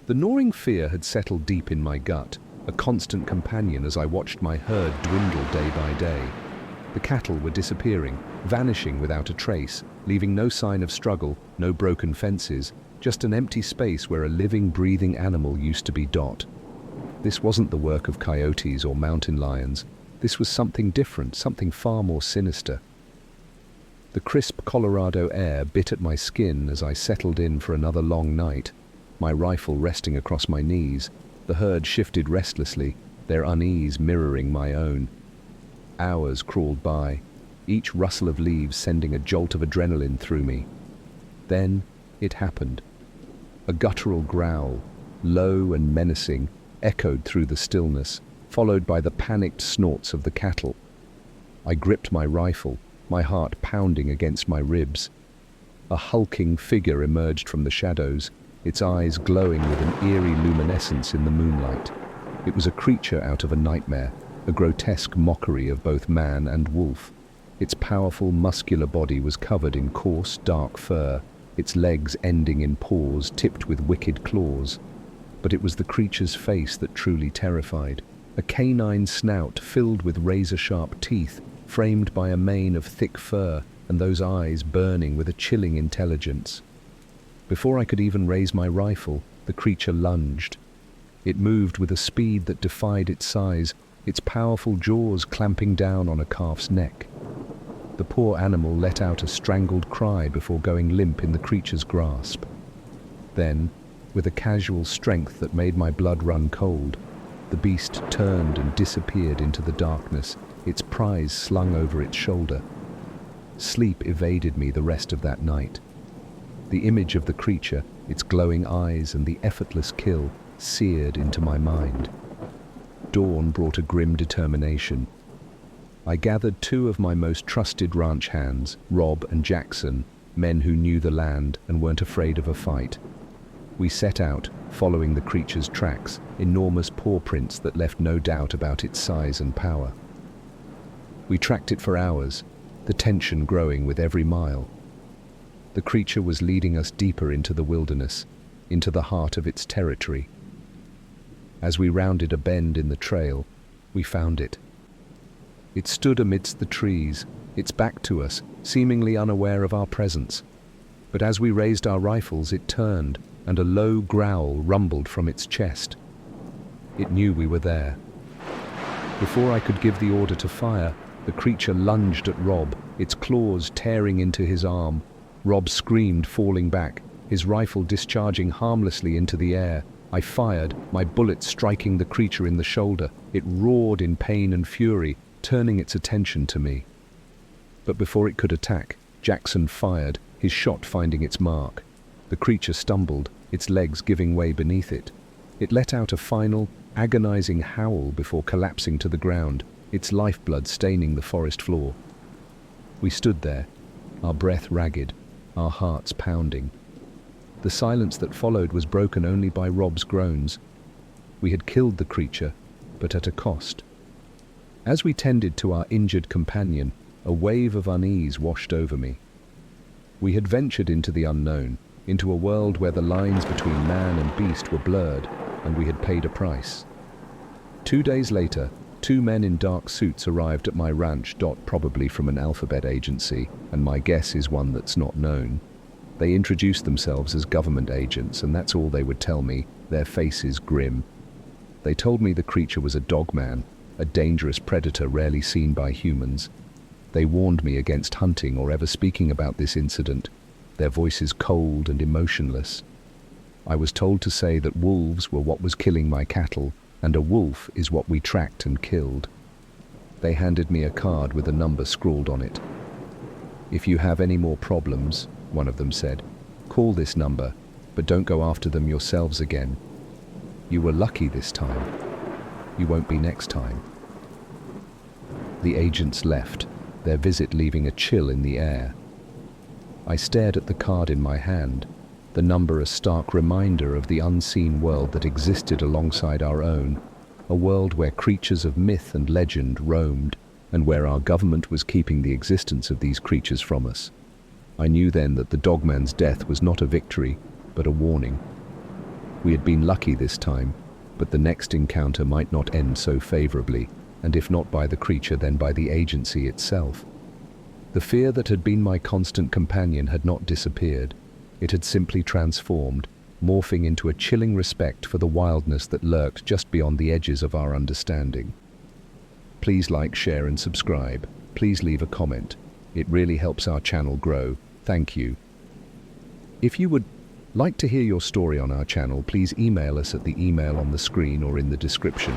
The gnawing fear had settled deep in my gut, a constant companion as I watched my herd dwindle day by day. The cattle were disappearing, vanishing without a trace, leaving no sign of struggle, no broken fences, just an empty space where a living, breathing animal used to be Dot. This wasn't the work of coyotes or mountain lions. This was something different, something far more sinister. The crisp Colorado air bit at my skin as I settled in for another long night, my rifle resting across my knees. The herd shifted restlessly, their unease mirroring my own. Hours crawled by, each rustle of leaves sending a jolt of adrenaline through me. Then it happened. A guttural growl, low and menacing, echoed through the stillness, followed by the panicked snorts of the cattle. I gripped my rifle, my heart pounding against my ribs. A hulking figure emerged from the shadows, its eyes glowing with an eerie luminescence in the moonlight. It was a creature out of a nightmare, a grotesque mockery of both man and wolf. Its powerful, muscular body was covered in coarse, dark fur, its legs ending in paws tipped with wicked claws. But it was the creature's face that truly terrified. A canine snout filled with razor-sharp teeth, framed by a mane of thick fur, and those eyes burning with a chilling intelligence. Before I could even raise my rifle, the creature lunged. It moved with a speed that defied its size, its powerful jaws clamping down on a calf's neck. The poor animal let out a strangled cry before going limp in the creature's grasp. Then, with a casual strength that made my blood run cold, the beast turned and disappeared into the darkness, its prize slung over its shoulder. Sleep evaded me the rest of that night. The image of the creature, its glowing eyes and the effortless kill, seared into my mind. Dawn brought a grim determination. I gathered two of my most trusted ranch hands, Rob and Jackson, men who knew the land and weren't afraid of a fight. We set out, following the creature's tracks, enormous paw prints that left no doubt about its size and power. We tracked it for hours, the tension growing with every mile. The creature was leading us deeper into the wilderness, into the heart of its territory. As we rounded a bend in the trail, we found it. It stood amidst the trees, its back to us, seemingly unaware of our presence. But as we raised our rifles, it turned, and a low growl rumbled from its chest. It knew we were there. Before I could give the order to fire, the creature lunged at Rob, its claws tearing into his arm. Rob screamed, falling back, his rifle discharging harmlessly into the air. I fired, my bullet striking the creature in the shoulder. It roared in pain and fury, turning its attention to me. But before it could attack, Jackson fired, his shot finding its mark. The creature stumbled, its legs giving way beneath it. It let out a final, agonizing howl before collapsing to the ground, its lifeblood staining the forest floor. We stood there, our breath ragged, our hearts pounding. The silence that followed was broken only by Rob's groans. We had killed the creature, but at a cost. As we tended to our injured companion, a wave of unease washed over me. We had ventured into the unknown, into a world where the lines between man and beast were blurred, and we had paid a price. 2 days later, 2 men in dark suits arrived at my ranch, probably from an alphabet agency, and my guess is one that's not known. They introduced themselves as government agents, and that's all they would tell me, their faces grim. They told me the creature was a Dogman, a dangerous predator rarely seen by humans. They warned me against hunting or ever speaking about this incident, their voices cold and emotionless. I was told to say that wolves were what was killing my cattle, and a wolf is what we tracked and killed. They handed me a card with a number scrawled on it. "If you have any more problems," one of them said, "call this number, but don't go after them yourselves again. You were lucky this time. You won't be next time." The agents left, their visit leaving a chill in the air. I stared at the card in my hand, the number a stark reminder of the unseen world that existed alongside our own, a world where creatures of myth and legend roamed, and where our government was keeping the existence of these creatures from us. I knew then that the Dogman's death was not a victory, but a warning. We had been lucky this time, but the next encounter might not end so favorably, and if not by the creature, then by the agency itself. The fear that had been my constant companion had not disappeared. It had simply transformed, morphing into a chilling respect for the wildness that lurked just beyond the edges of our understanding. Please like, share and subscribe. Please leave a comment. It really helps our channel grow. Thank you. If you would like to hear your story on our channel, please email us at the email on the screen or in the description.